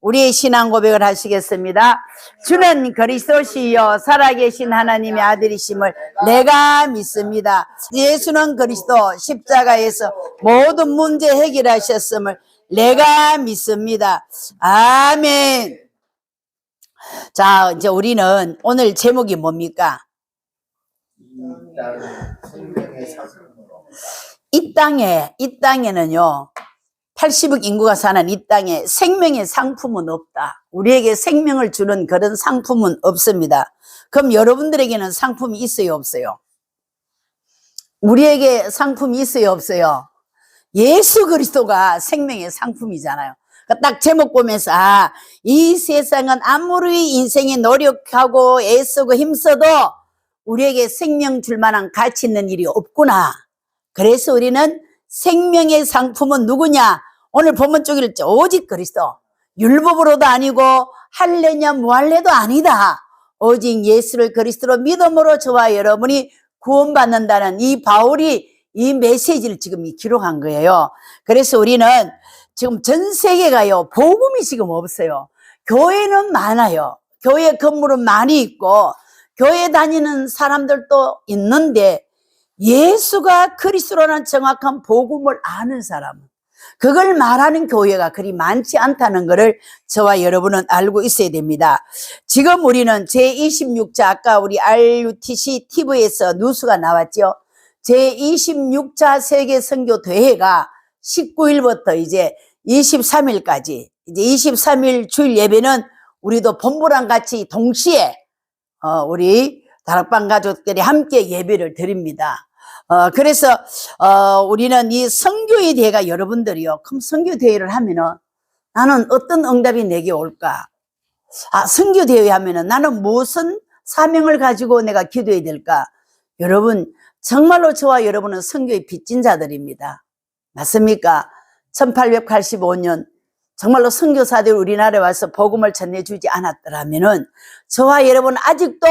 우리의 신앙 고백을 하시겠습니다. 주는 그리스도시요 살아계신 하나님의 아들이심을 내가 믿습니다. 예수는 그리스도 십자가에서 모든 문제 해결하셨음을 내가 믿습니다. 아멘. 자, 이제 우리는 오늘 제목이 뭡니까? 이 땅에는요 80억 인구가 사는 이 땅에 생명의 상품은 없다. 우리에게 생명을 주는 그런 상품은 없습니다. 그럼 여러분들에게는 상품이 있어요, 없어요? 우리에게 상품이 있어요, 없어요? 예수 그리스도가 생명의 상품이잖아요. 딱 제목 보면서 이 세상은 아무리 인생에 노력하고 애쓰고 힘써도 우리에게 생명 줄 만한 가치 있는 일이 없구나. 그래서 우리는 생명의 상품은 누구냐? 오늘 본문 쪽 읽죠. 오직 그리스도. 율법으로도 아니고 할례냐 무할례도 아니다. 오직 예수를 그리스도로 믿음으로 저와 여러분이 구원받는다는 이 바울이 이 메시지를 지금 기록한 거예요. 그래서 우리는 지금 전 세계가요 복음이 지금 없어요. 교회는 많아요. 교회 건물은 많이 있고 교회 다니는 사람들도 있는데 예수가 그리스도라는 정확한 복음을 아는 사람은 그걸 말하는 교회가 그리 많지 않다는 것을 저와 여러분은 알고 있어야 됩니다. 지금 우리는 제26차 아까 우리 RUTC TV에서 뉴스가 나왔죠. 제26차 세계 선교 대회가 19일부터 이제 23일까지 이제 23일 주일 예배는 우리도 본부랑 같이 동시에 우리 다락방 가족들이 함께 예배를 드립니다. 그래서 우리는 이 선교의 대회가 여러분들이요 그럼 선교 대회를 하면은 나는 어떤 응답이 내게 올까? 선교 대회 하면은 나는 무슨 사명을 가지고 내가 기도해야 될까? 여러분 정말로 저와 여러분은 선교의 빚진 자들입니다. 맞습니까? 1885년 정말로 선교사들이 우리나라에 와서 복음을 전해주지 않았더라면은 저와 여러분 아직도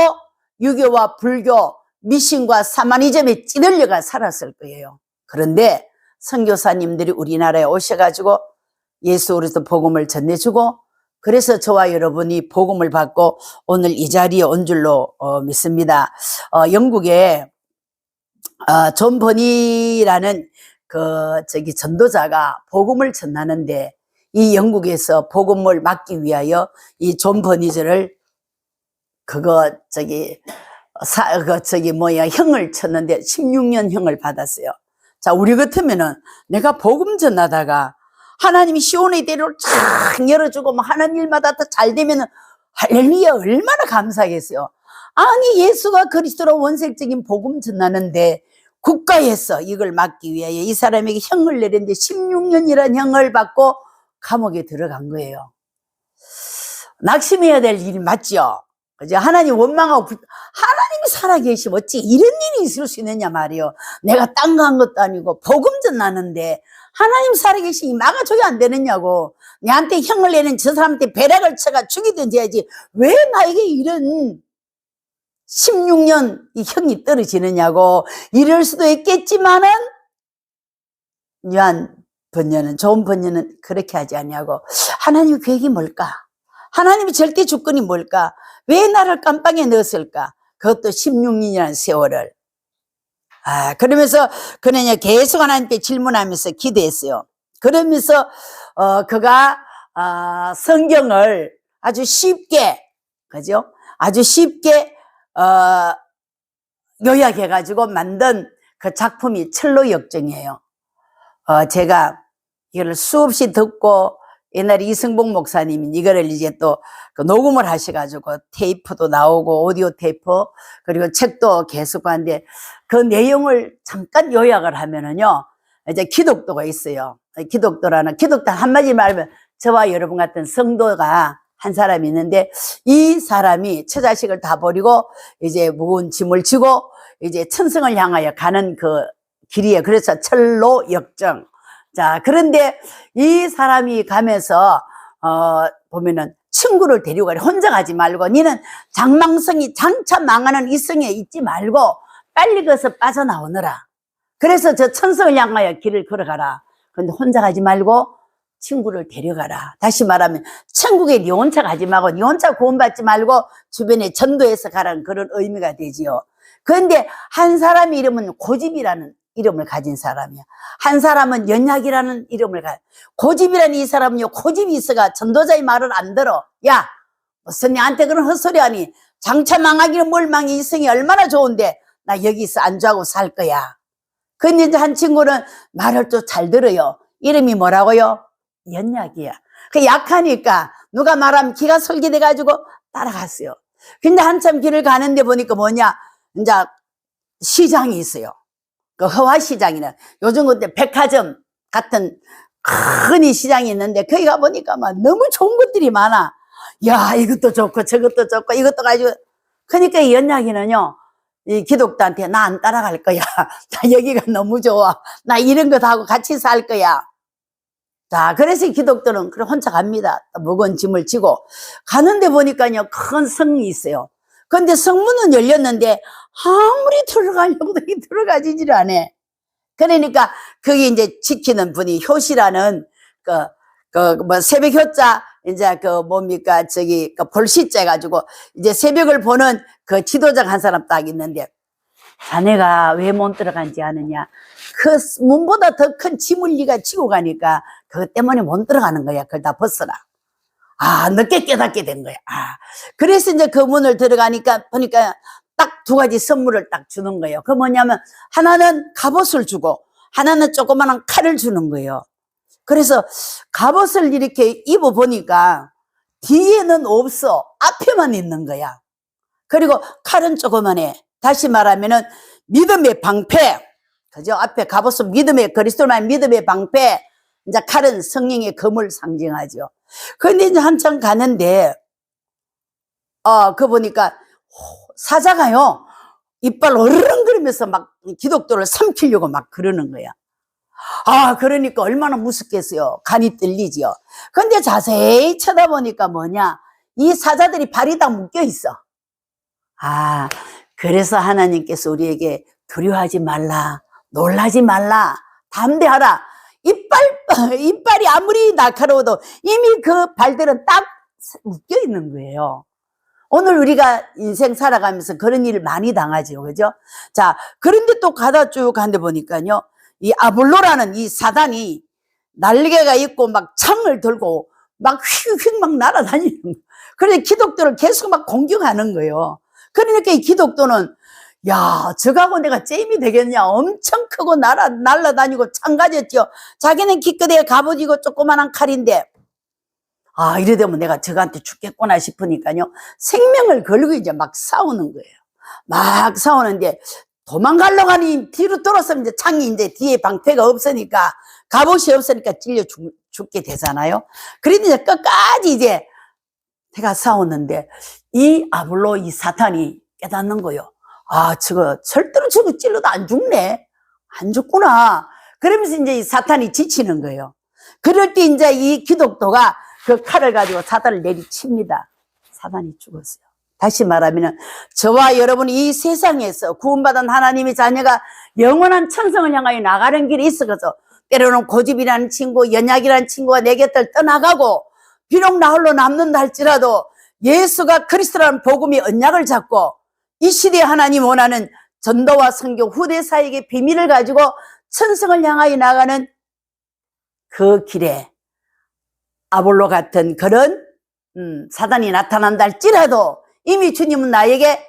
유교와 불교, 미신과 사마니즘에 찌들려가 살았을 거예요. 그런데 선교사님들이 우리나라에 오셔가지고 예수 그리스도 복음을 전해주고 그래서 저와 여러분이 복음을 받고 오늘 이 자리에 온 줄로 믿습니다. 영국에 존 버니라는 전도자가 복음을 전하는데 이 영국에서 복음을 막기 위하여 이 존 버니즈를 형을 쳤는데 16년 형을 받았어요. 자, 우리 같으면은 내가 복음 전하다가 하나님이 시온의 대로를 쫙 열어주고 하는 일마다 더 잘 되면은 할렐루야 얼마나 감사하겠어요. 아니 예수가 그리스도로 원색적인 복음 전하는데 국가에서 이걸 막기 위하여 이 사람에게 형을 내렸는데 16년이라는 형을 받고 감옥에 들어간 거예요. 낙심해야 될 일이 맞죠? 그죠? 하나님 원망하고 하나님이 살아계시면 어찌 이런 일이 있을 수 있느냐 말이요. 내가 딴 거 한 것도 아니고 복음 전하는데 하나님 살아계시니 막아줘야 안 되느냐고. 내한테 형을 내는 저 사람한테 배락을 쳐가 죽이든지 해야지 왜 나에게 이런 16년 이 형이 떨어지느냐고. 이럴 수도 있겠지만은 요한 번녀는 좋은 번녀는 그렇게 하지 않냐고. 하나님 계획이 뭘까? 하나님의 절대 주권이 뭘까? 왜 나를 깜빵에 넣었을까? 그것도 16년이라는 세월을. 그러면서 그는 계속 하나님께 질문하면서 기도했어요. 그러면서 그가 성경을 아주 쉽게, 그죠? 아주 쉽게 요약해가지고 만든 그 작품이 철로역정이에요. 제가 이걸 수없이 듣고 옛날에 이승복 목사님이 이거를 이제 또 녹음을 하셔가지고 테이프도 나오고 오디오 테이프 그리고 책도 계속 하는데 그 내용을 잠깐 요약을 하면은요 이제 기독도가 있어요. 기독도 한마디 말하면 저와 여러분 같은 성도가 한 사람이 있는데 이 사람이 처자식을 다 버리고 이제 무거운 짐을 지고 이제 천성을 향하여 가는 그 길이에요. 그래서 철로역정. 자, 그런데 이 사람이 가면서 보면은 친구를 데리고 가래. 혼자 가지 말고 니는 장망성이 장차 망하는 이 성에 있지 말고 빨리 거기서 빠져나오너라. 그래서 저 천성을 향하여 길을 걸어가라. 그런데 혼자 가지 말고 친구를 데려가라. 다시 말하면 천국에 니 혼자 가지 말고 니 혼자 구원받지 말고 주변에 전도해서 가라는 그런 의미가 되지요. 그런데 한 사람의 이름은 고집이라는 이름을 가진 사람이야. 한 사람은 연약이라는 이름을 고집이라는 이 사람은요, 고집이 있어가 전도자의 말을 안 들어. 야, 무슨 니한테 그런 헛소리 하니? 장차 망하기는 뭘 망해. 이성이 얼마나 좋은데 나 여기서 안주하고 살 거야. 근데 이제 한 친구는 말을 또 잘 들어요. 이름이 뭐라고요? 연약이야. 그 약하니까 누가 말하면 기가 솔깃해가지고 따라갔어요. 근데 한참 길을 가는데 보니까 뭐냐, 이제 시장이 있어요. 그 허화시장이나 요즘 그때 백화점 같은 큰 이 시장이 있는데 거기 가보니까 막 너무 좋은 것들이 많아. 야, 이것도 좋고 저것도 좋고 이것도 가지고. 그러니까 이 연약이는요, 이 기독도한테 나 안 따라갈 거야. 나 여기가 너무 좋아. 나 이런 거 다 하고 같이 살 거야. 자, 그래서 기독도는 그래 혼자 갑니다. 무거운 짐을 지고 가는데 보니까요, 큰 성이 있어요. 근데 성문은 열렸는데 아무리 들어가려고도 들어가지질 않아. 그러니까 거기 이제 지키는 분이 효시라는 뭐 새벽 효자 이제 뭡니까 저기 볼시자 가지고 이제 새벽을 보는 그 지도장 한 사람 딱 있는데, 자네가 왜 못 들어간지 아느냐? 그 문보다 더 큰 짐을 네가 지고 가니까 그것 때문에 못 들어가는 거야. 그걸 다 벗어라. 아, 늦게 깨닫게 된 거야. 아, 그래서 이제 그 문을 들어가니까 보니까 딱 두 가지 선물을 딱 주는 거예요. 그 뭐냐면 하나는 갑옷을 주고 하나는 조그마한 칼을 주는 거예요. 그래서 갑옷을 이렇게 입어보니까 뒤에는 없어. 앞에만 있는 거야. 그리고 칼은 조그만해. 다시 말하면은 믿음의 방패. 그죠? 앞에 갑옷은 믿음의, 그리스도만 믿음의 방패. 이제 칼은 성령의 검을 상징하죠. 그런데 이제 한참 가는데, 그 보니까 사자가요, 이빨 어르렁거리면서 막 기독도를 삼키려고 막 그러는 거야. 아, 그러니까 얼마나 무섭겠어요. 간이 떨리지요. 근데 자세히 쳐다보니까 뭐냐, 이 사자들이 발이 다 묶여 있어. 아, 그래서 하나님께서 우리에게 두려워하지 말라, 놀라지 말라, 담대하라. 이빨이 아무리 날카로워도 이미 그 발들은 딱 묶여 있는 거예요. 오늘 우리가 인생 살아가면서 그런 일을 많이 당하죠. 그죠? 자, 그런데 또 가다 쭉 가는데 보니까요, 이 아볼로라는 이 사단이 날개가 있고 막 창을 들고 막 휙휙 막 날아다니는 거예요. 그래서 기독교를 계속 막 공격하는 거예요. 그러니까 이 기독교는, 야, 저거하고 내가 잼이 되겠냐? 엄청 크고 날아다니고 창 가졌죠. 자기는 기껏해 갑오지고 조그만한 칼인데, 아, 이래 되면 내가 저한테 죽겠구나 싶으니까요, 생명을 걸고 이제 막 싸우는 거예요. 막 싸우는데 도망가려고 하니 뒤로 돌아서면 이제 창이 이제 뒤에 방패가 없으니까, 갑옷이 없으니까 찔려 죽게 되잖아요. 그런데 이제 끝까지 이제 내가 싸웠는데 이 아볼로, 이 사탄이 깨닫는 거예요. 아, 저거 절대로 저거 찔러도 안 죽네. 안 죽구나. 그러면서 이제 이 사탄이 지치는 거예요. 그럴 때 이제 이 기독도가 그 칼을 가지고 사탄을 내리칩니다. 사탄이 죽었어요. 다시 말하면 저와 여러분이 이 세상에서 구원받은 하나님의 자녀가 영원한 천성을 향하여 나가는 길이 있어서 때로는 고집이라는 친구, 연약이라는 친구가 내 곁을 떠나가고 비록 나 홀로 남는다 할지라도 예수가 그리스도라는 복음이 언약을 잡고 이 시대에 하나님 원하는 전도와 선교 후대사에게 비밀을 가지고 천성을 향하여 나가는 그 길에 아볼로 같은 그런 사단이 나타난다 할지라도 이미 주님은 나에게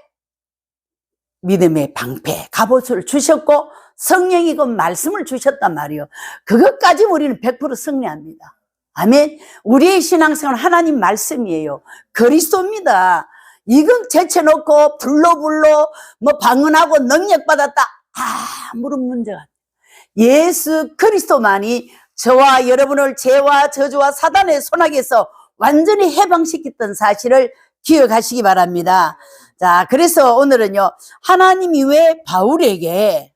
믿음의 방패, 갑옷을 주셨고 성령이 그 말씀을 주셨단 말이에요. 그것까지 우리는 100% 승리합니다. 아멘. 우리의 신앙생활은 하나님 말씀이에요. 그리스도입니다. 이건 제쳐놓고 불로 뭐 방언하고 능력받았다, 아무런 문제가 없어요. 예수 그리스도만이 저와 여러분을 죄와 저주와 사단의 손아귀에서 완전히 해방시켰던 사실을 기억하시기 바랍니다. 자, 그래서 오늘은요, 하나님이 왜 바울에게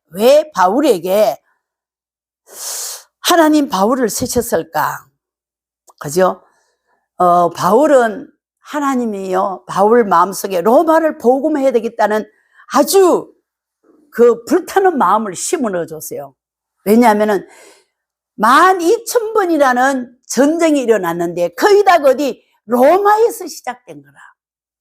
하나님 바울을 쓰셨을까? 그죠? 바울은 하나님이요, 바울 마음속에 로마를 복음해야 되겠다는 아주 그 불타는 마음을 심어 넣어줬어요. 왜냐하면은 12,000번이라는 전쟁이 일어났는데 거의 다 어디 로마에서 시작된 거라.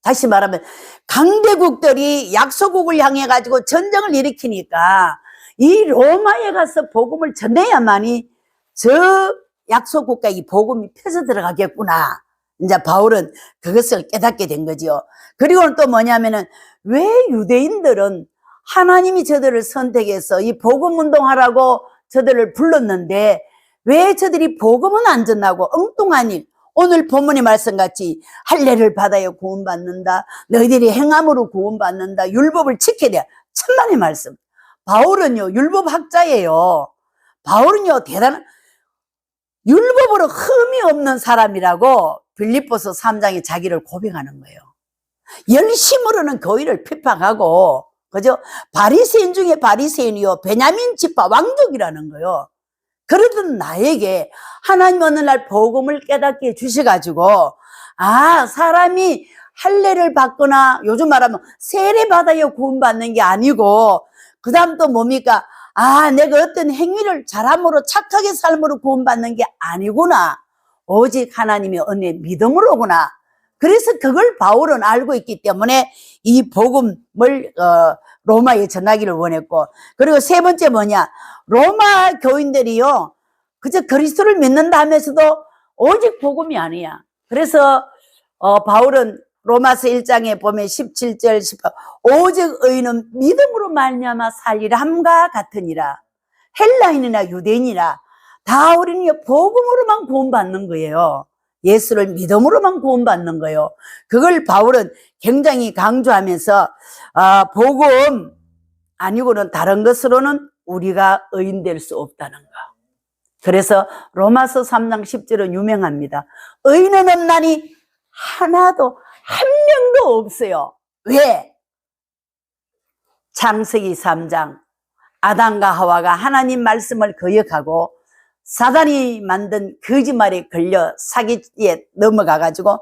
다시 말하면 강대국들이 약소국을 향해 가지고 전쟁을 일으키니까 이 로마에 가서 복음을 전해야만이 저 약소국가에 이 복음이 펴져 들어가겠구나. 이제 바울은 그것을 깨닫게 된 거지요. 그리고는 또 뭐냐면은 왜 유대인들은 하나님이 저들을 선택해서 이 복음 운동하라고 저들을 불렀는데 왜 저들이 복음은 안 전하고 엉뚱한 일, 오늘 본문의 말씀같이 할례를 받아야 구원받는다, 너희들이 행함으로 구원받는다, 율법을 지켜야 돼. 천만의 말씀. 바울은요 율법학자예요. 바울은요 대단한 율법으로 흠이 없는 사람이라고 빌립보서 3장에 자기를 고백하는 거예요. 열심으로는 교회를 핍박하고, 그죠? 바리새인 중에 바리새인이요 베냐민 지파 왕족이라는 거예요. 그러던 나에게 하나님 어느 날 복음을 깨닫게 해주셔가지고, 아, 사람이 할례를 받거나 요즘 말하면 세례 받아야 구원받는 게 아니고, 그 다음 또 뭡니까? 아, 내가 어떤 행위를 잘함으로 착하게 삶으로 구원받는 게 아니구나. 오직 하나님의 은혜 믿음으로구나. 그래서 그걸 바울은 알고 있기 때문에 이 복음을 로마에 전하기를 원했고, 그리고 세 번째 뭐냐, 로마 교인들이요 그저 그리스도를 믿는다 하면서도 오직 복음이 아니야. 그래서 바울은 로마서 1장에 보면 17절 18 오직 의인은 믿음으로 말미암아 살리람과 같으니라. 헬라인이나 유대인이나 다 우리는 복음으로만 구원받는 거예요. 예수를 믿음으로만 구원받는 거예요. 그걸 바울은 굉장히 강조하면서 복음 아니고는 다른 것으로는 우리가 의인될 수 없다는 거. 그래서 로마서 3장 10절은 유명합니다. 의인은 없나니 하나도 한 명도 없어요. 왜? 창세기 3장 아담과 하와가 하나님 말씀을 거역하고 사단이 만든 거짓말에 걸려 사기에 넘어가가지고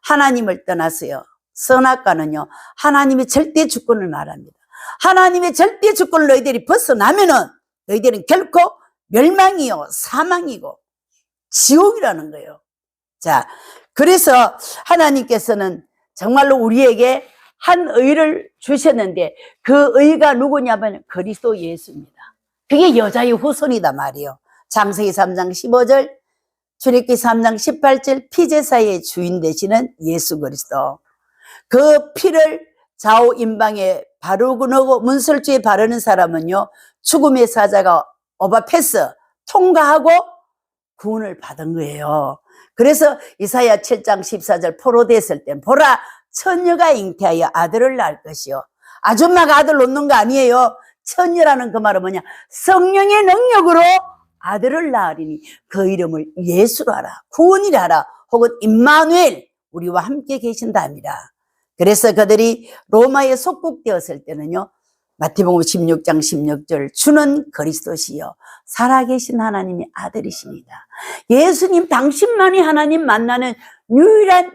하나님을 떠났어요. 선악과는요 하나님의 절대 주권을 말합니다. 하나님의 절대 주권을 너희들이 벗어나면은 너희들은 결코 멸망이요 사망이고 지옥이라는 거예요. 자, 그래서 하나님께서는 정말로 우리에게 한 의를 주셨는데 그 의가 누구냐면 그리스도 예수입니다. 그게 여자의 후손이다 말이에요. 창세기 3장 15절, 출애굽기 3장 18절, 피제사의 주인 되시는 예수 그리스도. 그 피를 좌우 임방에 바르고 넣고 문설주에 바르는 사람은요 죽음의 사자가 오바패스 통과하고 구원을 받은 거예요. 그래서 이사야 7장 14절 포로됐을 땐 보라 처녀가 잉태하여 아들을 낳을 것이요. 아줌마가 아들 놓는 거 아니에요. 처녀라는 그 말은 뭐냐, 성령의 능력으로 아들을 낳으리니 그 이름을 예수로 하라, 구원이라 하라, 혹은 임마누엘, 우리와 함께 계신다 합니다. 그래서 그들이 로마에 속국되었을 때는요 마태복음 16장 16절 주는 그리스도시요 살아계신 하나님의 아들이십니다. 예수님 당신만이 하나님 만나는 유일한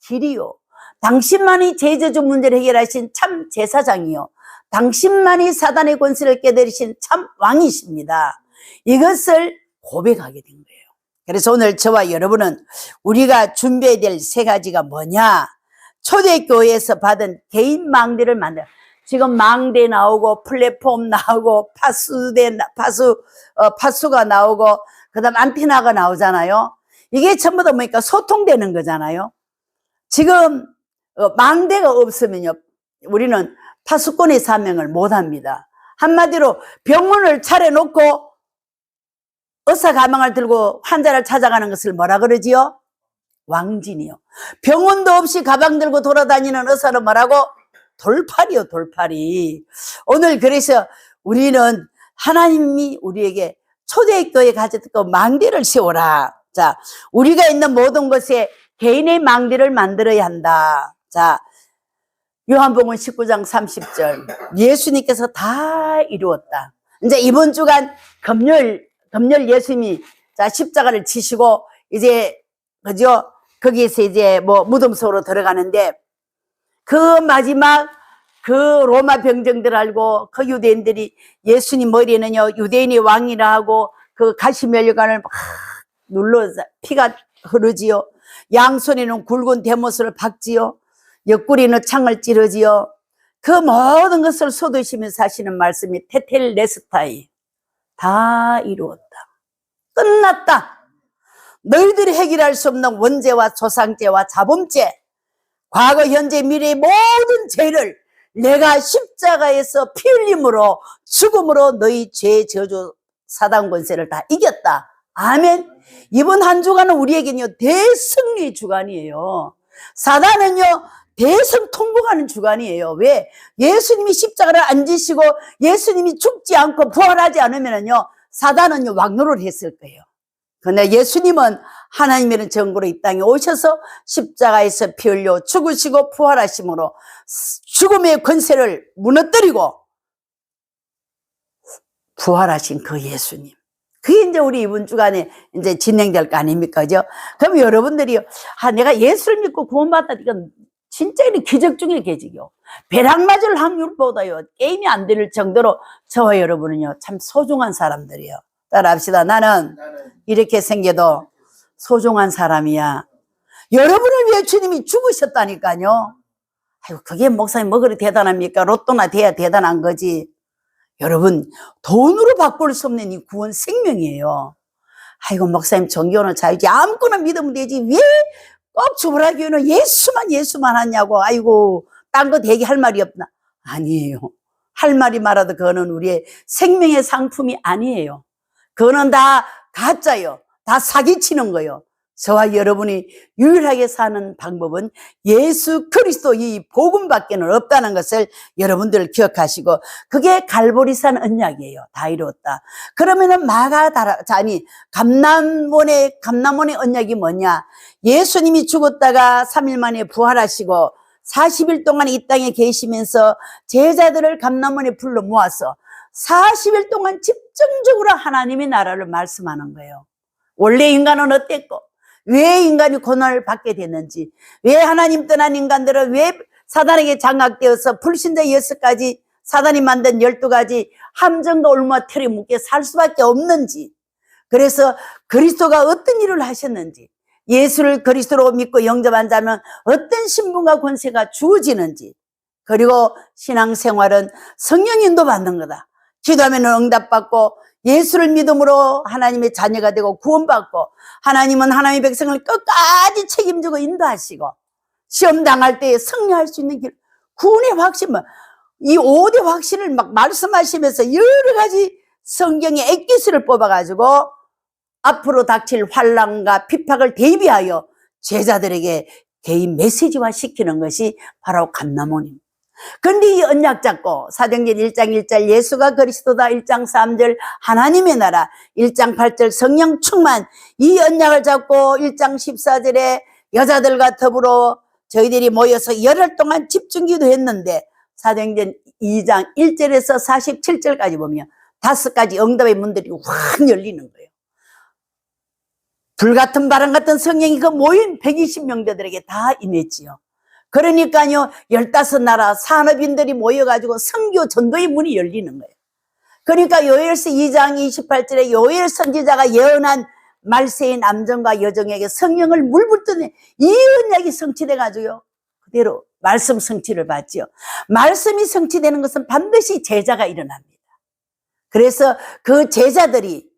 길이요, 당신만이 죄저주 문제를 해결하신 참 제사장이요, 당신만이 사단의 권세를 깨뜨리신 참 왕이십니다. 이것을 고백하게 된 거예요. 그래서 오늘 저와 여러분은 우리가 준비해야 될 세 가지가 뭐냐, 초대교회에서 받은 개인 망대를 만들어. 지금 망대 나오고 플랫폼 나오고 파수가 나오고 그다음 안테나가 나오잖아요. 이게 전부 다 뭐니까 소통되는 거잖아요. 지금 망대가 없으면요 우리는 파수꾼의 사명을 못합니다. 한마디로 병원을 차려놓고 의사 가방을 들고 환자를 찾아가는 것을 뭐라 그러지요? 왕진이요. 병원도 없이 가방 들고 돌아다니는 의사는 뭐라고? 돌팔이요, 돌팔이. 오늘 그래서 우리는 하나님이 우리에게 초대교회에 가졌던 망대를 세워라. 자, 우리가 있는 모든 것에 개인의 망대를 만들어야 한다. 자, 요한복음 19장 30절. 예수님께서 다 이루었다. 이제 이번 주간 금요일 예수님이 자, 십자가를 지시고 이제 그죠? 거기에서 이제 뭐 무덤 속으로 들어가는데 그 마지막 그 로마 병정들 알고 그 유대인들이 예수님 머리에는요 유대인의 왕이라 하고 그 가시면류관을 막 눌러 피가 흐르지요. 양손에는 굵은 대못을 박지요. 옆구리는 창을 찌르지요. 그 모든 것을 쏟으시면서 하시는 말씀이 테텔레스타이, 다 이루었다. 끝났다. 너희들이 해결할 수 없는 원죄와 조상죄와 자범죄, 과거, 현재, 미래의 모든 죄를 내가 십자가에서 피 흘림으로 죽음으로 너희 죄, 저주, 사단 권세를 다 이겼다. 아멘. 이번 한 주간은 우리에게는요 대승리의 주간이에요. 사단은요 대성통곡하는 주간이에요. 왜? 예수님이 십자가를 안 지시고 예수님이 죽지 않고 부활하지 않으면요 사단은요 왕노를 했을 거예요. 그런데 예수님은 하나님의 정보로 이 땅에 오셔서 십자가에서 피 흘려 죽으시고 부활하심으로 죽음의 권세를 무너뜨리고 부활하신 그 예수님, 그게 이제 우리 이번 주간에 이제 진행될 거 아닙니까? 그죠? 그럼 여러분들이, 내가 예수를 믿고 구원받았다. 이건 진짜 기적 중의 기적이요. 벼락 맞을 확률보다요, 게임이 안 될 정도로 저와 여러분은요, 참 소중한 사람들이에요. 따라합시다. 나는 이렇게 생겨도 소중한 사람이야. 여러분을 위해 주님이 죽으셨다니까요. 아이고, 그게 목사님 뭐 그리 대단합니까? 로또나 돼야 대단한 거지. 여러분, 돈으로 바꿀 수 없는 이 구원 생명이에요. 아이고, 목사님 종교는 자유지. 아무거나 믿으면 되지. 왜 꼭 주보라교회는 예수만 하냐고. 아이고, 딴 거 되게 할 말이 없나. 아니에요. 할 말이 많아도 그거는 우리의 생명의 상품이 아니에요. 그거는 다 가짜요. 다 사기치는 거예요. 저와 여러분이 유일하게 사는 방법은 예수 그리스도 이 복음밖에는 없다는 것을 여러분들 기억하시고, 그게 갈보리산 언약이에요. 다 이루었다. 그러면은 감남원의 언약이 뭐냐? 예수님이 죽었다가 3일 만에 부활하시고 40일 동안 이 땅에 계시면서 제자들을 감남원에 불러 모아서 40일 동안 집중적으로 하나님의 나라를 말씀하는 거예요. 원래 인간은 어땠고, 왜 인간이 고난을 받게 됐는지, 왜 하나님 떠난 인간들은 왜 사단에게 장악되어서 불신자 6가지, 사단이 만든 12가지 함정과 올무와 틀에 묶여 살 수밖에 없는지, 그래서 그리스도가 어떤 일을 하셨는지, 예수를 그리스도로 믿고 영접한 자면 어떤 신분과 권세가 주어지는지, 그리고 신앙생활은 성령 인도 받는 거다. 기도하면 응답받고 예수를 믿음으로 하나님의 자녀가 되고 구원받고, 하나님은 하나님의 백성을 끝까지 책임지고 인도하시고, 시험 당할 때 승리할 수 있는 길, 구원의 확신, 이 5대 확신을 막 말씀하시면서 여러 가지 성경의 액기스를 뽑아가지고 앞으로 닥칠 환난과 핍박을 대비하여 제자들에게 개인 메시지화 시키는 것이 바로 감람원입니다. 그런데 이 언약 잡고 사도행전 1장 1절 예수가 그리스도다, 1장 3절 하나님의 나라, 1장 8절 성령 충만, 이 언약을 잡고 1장 14절에 여자들과 더불어 저희들이 모여서 열흘 동안 집중기도 했는데, 사도행전 2장 1절에서 47절까지 보면 5가지 응답의 문들이 확 열리는 거예요. 불같은 바람 같은 성령이 그 모인 120명들에게 다 임했지요. 그러니까요, 15나라 산업인들이 모여가지고 선교 전도의 문이 열리는 거예요. 그러니까 요엘서 2장 28절에 요엘 선지자가 예언한 말세의 남정과 여정에게 성령을 물붓더니 이 언약이 성취돼가지고요, 그대로 말씀 성취를 받지요. 말씀이 성취되는 것은 반드시 제자가 일어납니다. 그래서 그 제자들이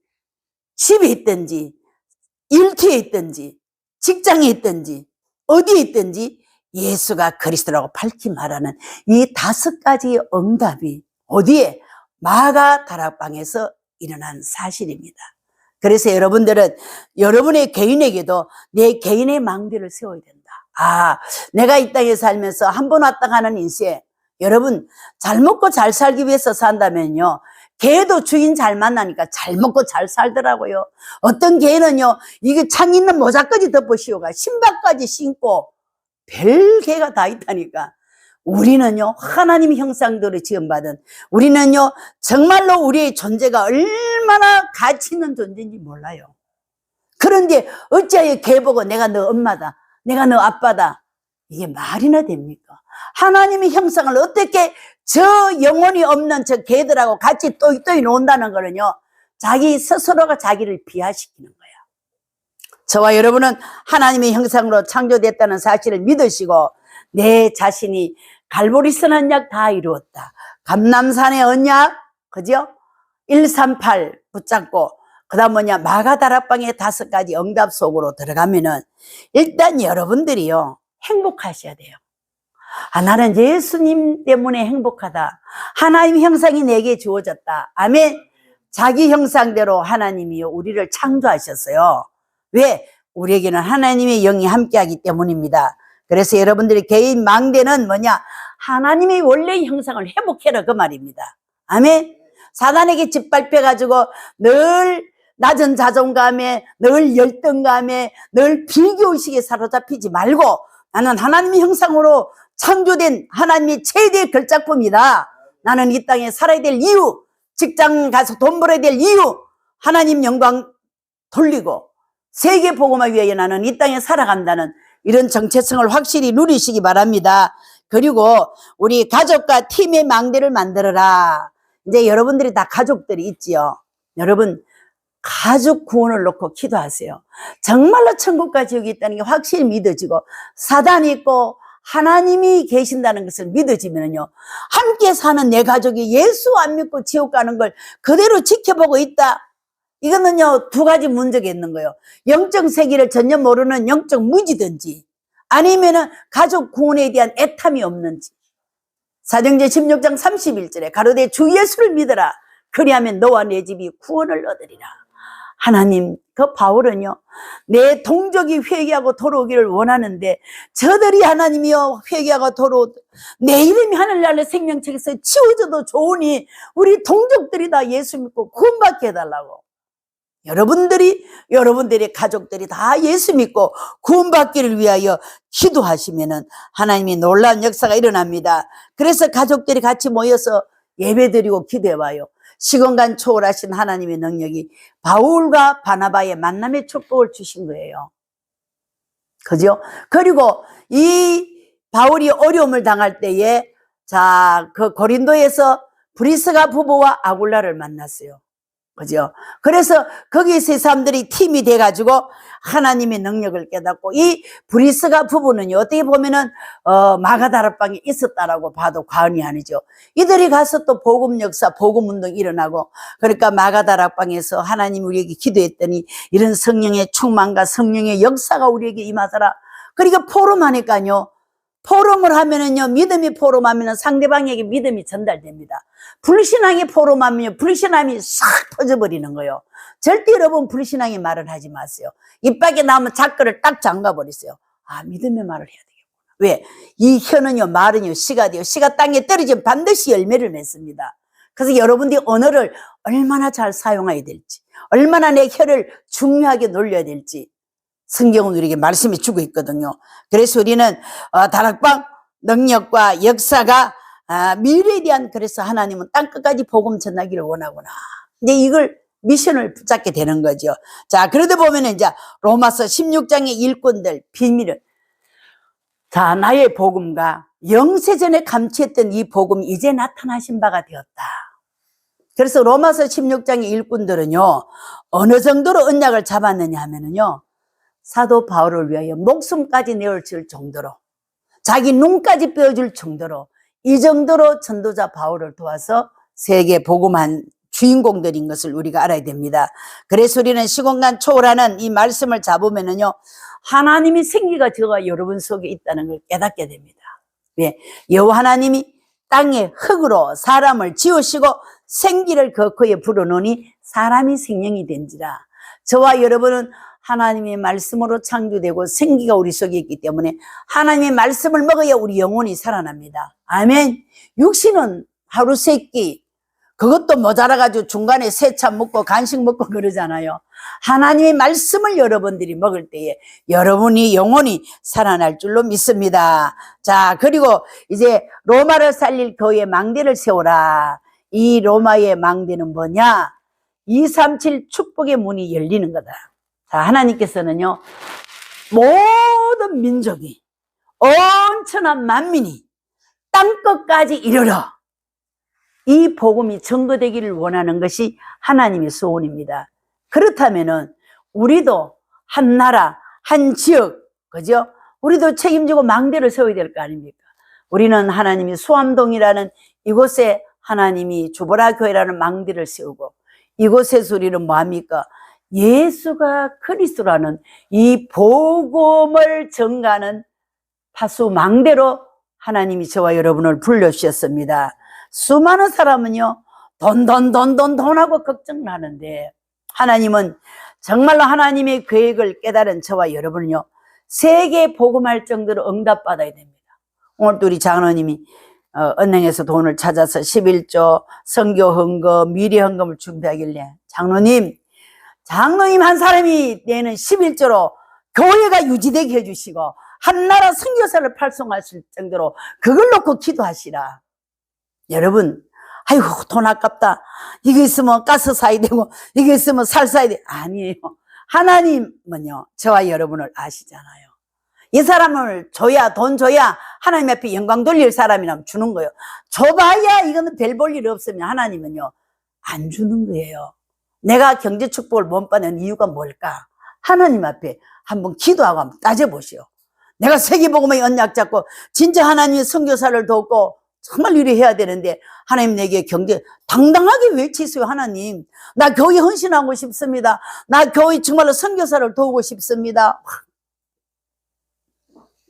집에 있든지 일터에 있든지 직장에 있든지 어디에 있든지 예수가 그리스도라고 밝히 말하는 이 5가지 응답이 어디에? 마가 다락방에서 일어난 사실입니다. 그래서 여러분들은 여러분의 개인에게도 내 개인의 망대를 세워야 된다. 내가 이 땅에 살면서 한 번 왔다 가는 인생, 여러분 잘 먹고 잘 살기 위해서 산다면요, 개도 주인 잘 만나니까 잘 먹고 잘 살더라고요. 어떤 개는요, 이게 창 있는 모자까지 덮어씌워가 신발까지 신고 별 개가 다 있다니까. 우리는요, 하나님의 형상대로 지음받은, 우리는요 정말로 우리의 존재가 얼마나 가치 있는 존재인지 몰라요. 그런데 어찌하여 개 보고 내가 너 엄마다, 내가 너 아빠다, 이게 말이나 됩니까? 하나님의 형상을 어떻게 저 영혼이 없는 저 개들하고 같이 또이 논다는 거는요, 자기 스스로가 자기를 비하시키는 거야. 저와 여러분은 하나님의 형상으로 창조됐다는 사실을 믿으시고 내 자신이 갈보리 선한 약 다 이루었다. 감람산의 언약, 그죠? 138 붙잡고 그 다음 뭐냐 마가다락방의 5가지 응답 속으로 들어가면은 일단 여러분들이요 행복하셔야 돼요. 나는 예수님 때문에 행복하다. 하나님 형상이 내게 주어졌다. 아멘. 자기 형상대로 하나님이 우리를 창조하셨어요. 왜? 우리에게는 하나님의 영이 함께하기 때문입니다. 그래서 여러분들이 개인 망대는 뭐냐? 하나님의 원래의 형상을 회복해라 그 말입니다. 아멘. 사단에게 짓밟혀가지고 늘 낮은 자존감에, 늘 열등감에, 늘 비교의식에 사로잡히지 말고 나는 하나님의 형상으로 창조된 하나님의 최대의 걸작품이다. 나는 이 땅에 살아야 될 이유, 직장 가서 돈 벌어야 될 이유, 하나님 영광 돌리고 세계 복음을 위하여 나는 이 땅에 살아간다는 이런 정체성을 확실히 누리시기 바랍니다. 그리고 우리 가족과 팀의 망대를 만들어라. 이제 여러분들이 다 가족들이 있지요. 여러분 가족 구원을 놓고 기도하세요. 정말로 천국과 지옥이 있다는 게 확실히 믿어지고 사단이 있고 하나님이 계신다는 것을 믿어지면요 함께 사는 내 가족이 예수 안 믿고 지옥 가는 걸 그대로 지켜보고 있다. 이거는요 2가지 문제가 있는 거예요. 영적 세계를 전혀 모르는 영적 무지든지 아니면은 가족 구원에 대한 애탐이 없는지. 사도행전 16장 31절에 가로되 주 예수를 믿어라. 그리하면 너와 내 집이 구원을 얻으리라. 하나님, 그 바울은요 내 동족이 회개하고 돌아오기를 원하는데 저들이 하나님이여 회개하고 돌아오 내 이름이 하늘나라 생명책에서 지워져도 좋으니 우리 동족들이 다 예수 믿고 구원받게 해달라고. 여러분들의 가족들이 다 예수 믿고 구원받기를 위하여 기도하시면은 하나님이 놀라운 역사가 일어납니다. 그래서 가족들이 같이 모여서 예배드리고 기도해봐요. 시공간 초월하신 하나님의 능력이 바울과 바나바의 만남의 축복을 주신 거예요. 그죠? 그리고 이 바울이 어려움을 당할 때에 그 고린도에서 브리스가 부부와 아굴라를 만났어요. 그죠? 그래서 거기서 사람들이 팀이 돼가지고 하나님의 능력을 깨닫고 이 브리스가 부부는요 어떻게 보면은 마가다락방에 있었다라고 봐도 과언이 아니죠. 이들이 가서 또 복음 역사 복음 운동이 일어나고 그러니까 마가다락방에서 하나님 우리에게 기도했더니 이런 성령의 충만과 성령의 역사가 우리에게 임하더라. 그러니까 포럼하니까요 포럼을 하면은요 믿음이 포럼하면은 상대방에게 믿음이 전달됩니다. 불신앙이 포럼하면요 불신함이 싹 퍼져버리는 거예요. 절대 여러분 불신앙의 말을 하지 마세요. 입 밖에 나오면 자꾸를 딱 잠가버리세요. 믿음의 말을 해야 되겠구나. 왜? 이 혀는요 말은요 씨가 돼요. 씨가 땅에 떨어지면 반드시 열매를 맺습니다. 그래서 여러분들이 언어를 얼마나 잘 사용해야 될지 얼마나 내 혀를 중요하게 놀려야 될지 성경은 우리에게 말씀해 주고 있거든요. 그래서 우리는 다락방 능력과 역사가 미래에 대한 그래서 하나님은 땅끝까지 복음 전하기를 원하구나. 이제 이걸 미션을 붙잡게 되는 거죠. 자, 그러다 보면은 이제 로마서 16장의 일꾼들 비밀을 나의 복음과 영세전에 감추했던 이 복음이 이제 나타나신 바가 되었다. 그래서 로마서 16장의 일꾼들은요 어느 정도로 언약을 잡았느냐 하면은요 사도 바울을 위하여 목숨까지 내어줄 정도로 자기 눈까지 빼어줄 정도로 이 정도로 전도자 바울을 도와서 세계 복음한 주인공들인 것을 우리가 알아야 됩니다. 그래서 우리는 시공간 초월하는 이 말씀을 잡으면은요 하나님이 생기가 저가 여러분 속에 있다는 걸 깨닫게 됩니다. 왜? 여호와 하나님이 땅에 흙으로 사람을 지으시고 생기를 그 코에 불어넣으니 사람이 생명이 된지라. 저와 여러분은 하나님의 말씀으로 창조되고 생기가 우리 속에 있기 때문에 하나님의 말씀을 먹어야 우리 영혼이 살아납니다. 아멘. 육신은 하루 3끼 그것도 모자라가지고 중간에 세차 먹고 간식 먹고 그러잖아요. 하나님의 말씀을 여러분들이 먹을 때에 여러분이 영혼이 살아날 줄로 믿습니다. 자, 그리고 이제 로마를 살릴 교회의 망대를 세워라. 이 로마의 망대는 뭐냐? 237 축복의 문이 열리는 거다. 자, 하나님께서는요 모든 민족이 온천한 만민이 땅끝까지 이르러 이 복음이 증거되기를 원하는 것이 하나님의 소원입니다. 그렇다면은 우리도 한 나라, 한 지역, 그죠? 우리도 책임지고 망대를 세워야 될 거 아닙니까? 우리는 하나님이 수암동이라는 이곳에 하나님이 주보라 교회라는 망대를 세우고, 이곳에서 우리는 뭐합니까? 예수가 그리스도라는 이 복음을 전가하는 파수 망대로 하나님이 저와 여러분을 불러주셨습니다. 수많은 사람은요, 돈하고 걱정을 하는데, 하나님은 정말로 하나님의 계획을 깨달은 저와 여러분은요, 세계 복음할 정도로 응답받아야 됩니다. 오늘도 우리 장로님이 은행에서 돈을 찾아서 11조 선교 헌금, 미래 헌금을 준비하길래, 장로님 한 사람이 내는 11조로 교회가 유지되게 해주시고 한 나라 선교사를 팔송하실 정도로 그걸 놓고 기도하시라. 여러분, 아이고 돈 아깝다, 이거 있으면 가스 사야 되고 이거 있으면 살 사야 돼. 아니에요. 하나님은요, 저와 여러분을 아시잖아요. 이 사람을 줘야, 돈 줘야 하나님 앞에 영광 돌릴 사람이라면 주는 거예요. 줘봐야 이거는 별 볼 일 없으면 하나님은요 안 주는 거예요. 내가 경제 축복을 못 받는 이유가 뭘까? 하나님 앞에 한번 기도하고 한번 따져보시오. 내가 세계복음의 언약 잡고 진짜 하나님의 선교사를 돕고 정말 일을 해야 되는데, 하나님 내게 경제 당당하게 외치세요. 하나님, 나 교회 헌신하고 싶습니다. 나 교회 정말로 선교사를 도우고 싶습니다.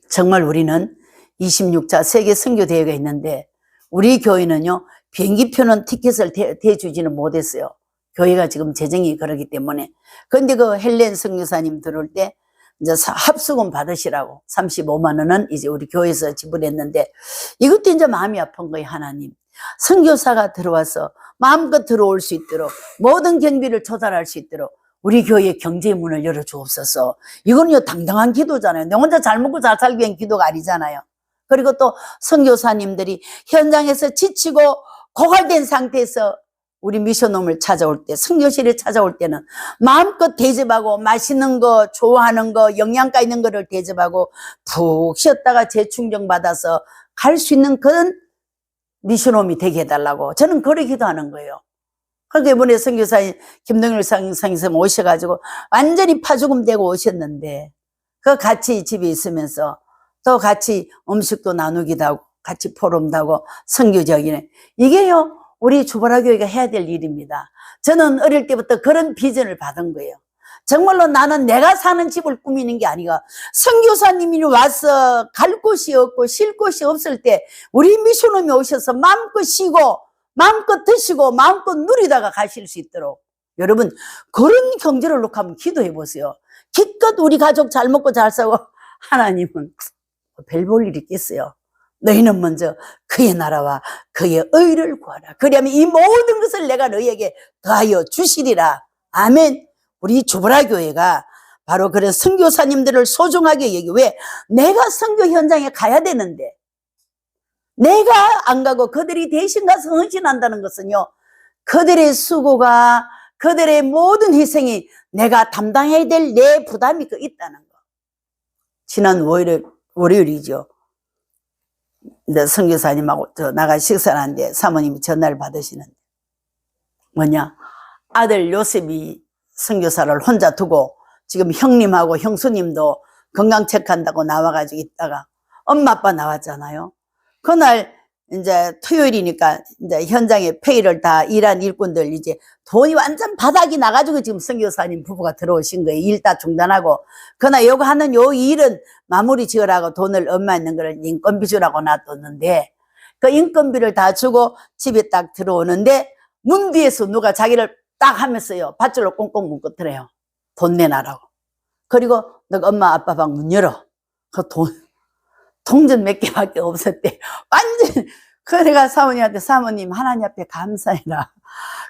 정말 우리는 26차 세계 선교대회가 있는데, 우리 교회는요 비행기표는 티켓을 대주지는 못했어요. 교회가 지금 재정이 그러기 때문에. 그런데 그 헬렌 선교사님 들어올 때 이제 합수금 받으시라고 35만 원은 이제 우리 교회에서 지불했는데, 이것도 이제 마음이 아픈 거예요. 하나님, 선교사가 들어와서 마음껏 들어올 수 있도록, 모든 경비를 조달할 수 있도록 우리 교회의 경제의 문을 열어주옵소서. 이건요 당당한 기도잖아요. 내 혼자 잘 먹고 잘 살기 위한 기도가 아니잖아요. 그리고 또 선교사님들이 현장에서 지치고 고갈된 상태에서 우리 미션홈을 찾아올 때, 선교실에 찾아올 때는 마음껏 대접하고 맛있는 거, 좋아하는 거, 영양가 있는 거를 대접하고 푹 쉬었다가 재충전 받아서 갈 수 있는 그런 미션홈이 되게 해달라고 저는 그렇게 기도하는 거예요. 그러니까 이번에 선교사님 김동일 선생님 오셔가지고 완전히 파죽음 되고 오셨는데, 그 같이 집에 있으면서 또 같이 음식도 나누기도 하고 같이 포럼도 하고 선교적이네. 이게요 우리 주보라 교회가 해야 될 일입니다. 저는 어릴 때부터 그런 비전을 받은 거예요. 정말로 나는 내가 사는 집을 꾸미는 게 아니라, 선교사님이 와서 갈 곳이 없고 쉴 곳이 없을 때 우리 미션홈이 오셔서 마음껏 쉬고 마음껏 드시고 마음껏 누리다가 가실 수 있도록, 여러분 그런 경제를 놓고 한번 기도해 보세요. 기껏 우리 가족 잘 먹고 잘 살고, 하나님은 별 볼 일이 있겠어요. 너희는 먼저 그의 나라와 그의 의를 구하라. 그러면 이 모든 것을 내가 너희에게 더하여 주시리라. 아멘. 우리 주보라 교회가 바로 그런 선교사님들을 소중하게 여기고, 왜? 내가 선교 현장에 가야 되는데 내가 안 가고 그들이 대신 가서 헌신한다는 것은요, 그들의 수고가, 그들의 모든 희생이 내가 담당해야 될 내 부담이 있다는 거. 지난 월요일이죠. 선교사님하고 나가 식사를 하는데 사모님이 전화를 받으시는데, 뭐냐, 아들 요셉이 선교사를 혼자 두고 지금 형님하고 형수님도 건강 체크한다고 나와가지고 있다가 엄마 아빠 나왔잖아요. 그날 이제 토요일이니까 이제 현장에 페이를 다 일한 일꾼들 이제 돈이 완전 바닥이 나가지고 지금 선교사님 부부가 들어오신 거예요. 일 다 중단하고. 그러나 요거 하는 요 일은 마무리 지으라고 돈을 얼마 있는 거를 인건비 주라고 놔뒀는데, 그 인건비를 다 주고 집에 딱 들어오는데 문 뒤에서 누가 자기를 딱 하면서요 밧줄로 꽁꽁 묶었더래요. 돈 내놔라고. 그리고 너가 엄마 아빠 방 문 열어. 그 동전 몇 개밖에 없었대. 완전. 그래가 사모님한테, 사모님 하나님 앞에 감사해라.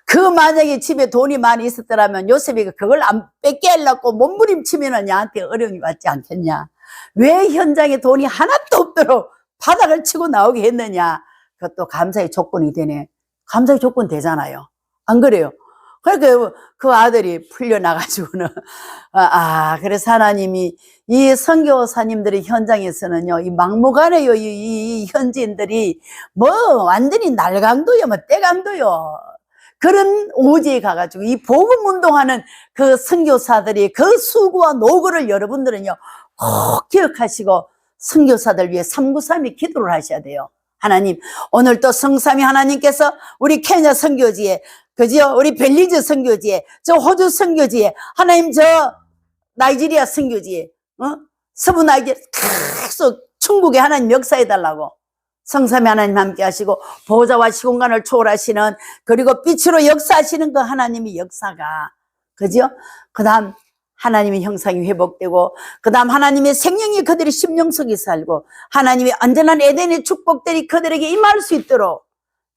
그 만약에 집에 돈이 많이 있었더라면 요셉이 그걸 안 뺏게 하려고 몸부림치면은 나한테 어려움이 왔지 않겠냐. 왜 현장에 돈이 하나도 없도록 바닥을 치고 나오게 했느냐. 그것도 감사의 조건이 되네. 감사의 조건 되잖아요. 안 그래요? 그러니까 그 아들이 풀려나가지고는, 그래서 하나님이 이 선교사님들의 현장에서는요, 이 막무가내요, 이 현지인들이 뭐 완전히 날강도요, 뭐 떼강도요. 그런 오지에 가가지고 이 복음 운동하는 그 선교사들이 그 수고와 노고를 여러분들은요 꼭 기억하시고 선교사들 위해 393이 기도를 하셔야 돼요. 하나님, 오늘 또 성삼위 하나님께서 우리 케냐 선교지에, 그죠? 우리 벨리즈 선교지에, 저 호주 선교지에, 하나님 저 나이지리아 선교지에, 서부 나이지리아 계속 천국에 하나님 역사해달라고. 성삼위 하나님 함께 하시고 보좌와 시공간을 초월하시는, 그리고 빛으로 역사하시는 그 하나님의 역사가, 그죠? 그 다음 하나님의 형상이 회복되고, 그 다음 하나님의 생명이 그들의 심령 속에 살고, 하나님의 안전한 에덴의 축복들이 그들에게 임할 수 있도록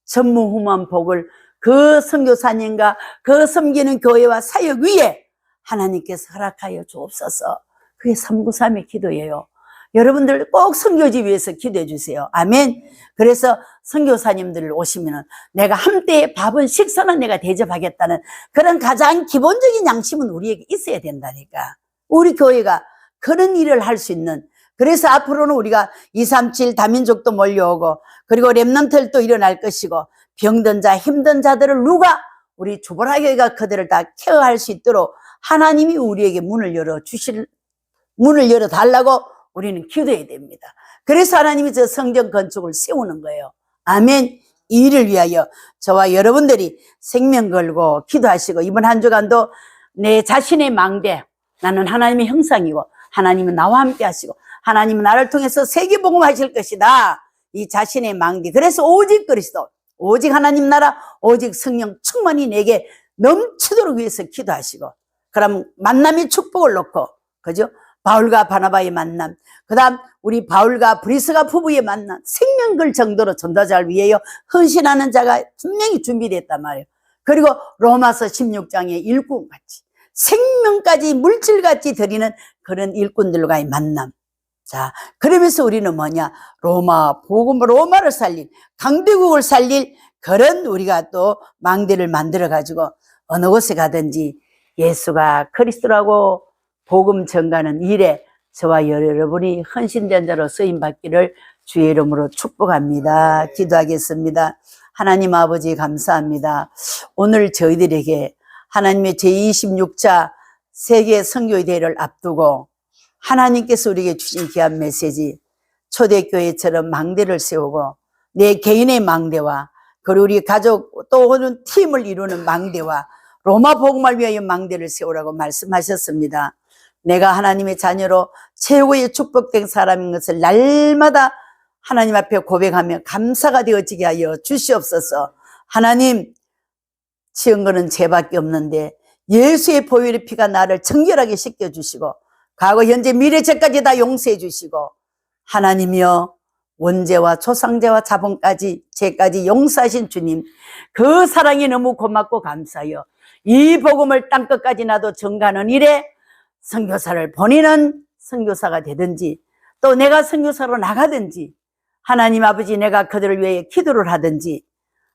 전무후무한 복을 그 선교사님과 그 섬기는 교회와 사역 위에 하나님께서 허락하여 주옵소서. 그게 393의 기도예요. 여러분들 꼭 선교지 위해서 기도해 주세요. 아멘. 그래서 선교사님들 오시면은 내가 함께 밥은 식사는 내가 대접하겠다는 그런 가장 기본적인 양심은 우리에게 있어야 된다니까. 우리 교회가 그런 일을 할 수 있는, 그래서 앞으로는 우리가 237 다민족도 몰려오고, 그리고 렘넌트도 일어날 것이고, 병든 자, 힘든 자들을 누가 우리 주보라교회가 그들을 다 케어할 수 있도록 하나님이 우리에게 문을 열어 달라고 우리는 기도해야 됩니다. 그래서 하나님이 저 성전 건축을 세우는 거예요. 아멘. 이 일을 위하여 저와 여러분들이 생명 걸고 기도하시고, 이번 한 주간도 내 자신의 망대, 나는 하나님의 형상이고 하나님은 나와 함께 하시고 하나님은 나를 통해서 세계복음 하실 것이다. 이 자신의 망대. 그래서 오직 그리스도, 오직 하나님 나라, 오직 성령 충만히 내게 넘치도록 위해서 기도하시고, 그럼 만남의 축복을 놓고, 그죠? 바울과 바나바의 만남, 그 다음 우리 바울과 브리스가 부부의 만남, 생명 걸 정도로 전도자를 위하여 헌신하는 자가 분명히 준비됐단 말이에요. 그리고 로마서 16장의 일꾼같이 생명까지 물질같이 드리는 그런 일꾼들과의 만남. 자, 그러면서 우리는 뭐냐? 로마를 살릴, 강대국을 살릴 그런 우리가 또 망대를 만들어가지고 어느 곳에 가든지 예수가 그리스도라고 복음 전가하는 일에 저와 여러분이 헌신된 자로 쓰임받기를 주의 이름으로 축복합니다. 기도하겠습니다. 하나님 아버지 감사합니다. 오늘 저희들에게 하나님의 제26차 세계 선교의 대회를 앞두고 하나님께서 우리에게 주신 귀한 메시지, 초대교회처럼 망대를 세우고 내 개인의 망대와 그리고 우리 가족 또 오는 팀을 이루는 망대와 로마 복음을 위하여 망대를 세우라고 말씀하셨습니다. 내가 하나님의 자녀로 최고의 축복된 사람인 것을 날마다 하나님 앞에 고백하며 감사가 되어지게 하여 주시옵소서. 하나님, 지은 거는 죄밖에 없는데 예수의 보혈의 피가 나를 정결하게 씻겨주시고 과거 현재 미래 죄까지 다 용서해 주시고, 하나님이여 원죄와 초상죄와 자본까지 죄까지 용서하신 주님, 그 사랑이 너무 고맙고 감사해요. 이 복음을 땅끝까지 나도 전가하는 일에 선교사를 보내는 선교사가 되든지 또 내가 선교사로 나가든지, 하나님 아버지 내가 그들을 위해 기도를 하든지,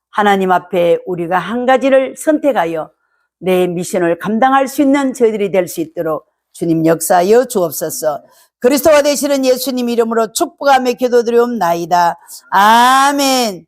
하나님 앞에 우리가 한 가지를 선택하여 내 미션을 감당할 수 있는 저희들이 될 수 있도록 주님 역사하여 주옵소서. 그리스도가 되시는 예수님 이름으로 축복하며 기도드리옵나이다. 아멘.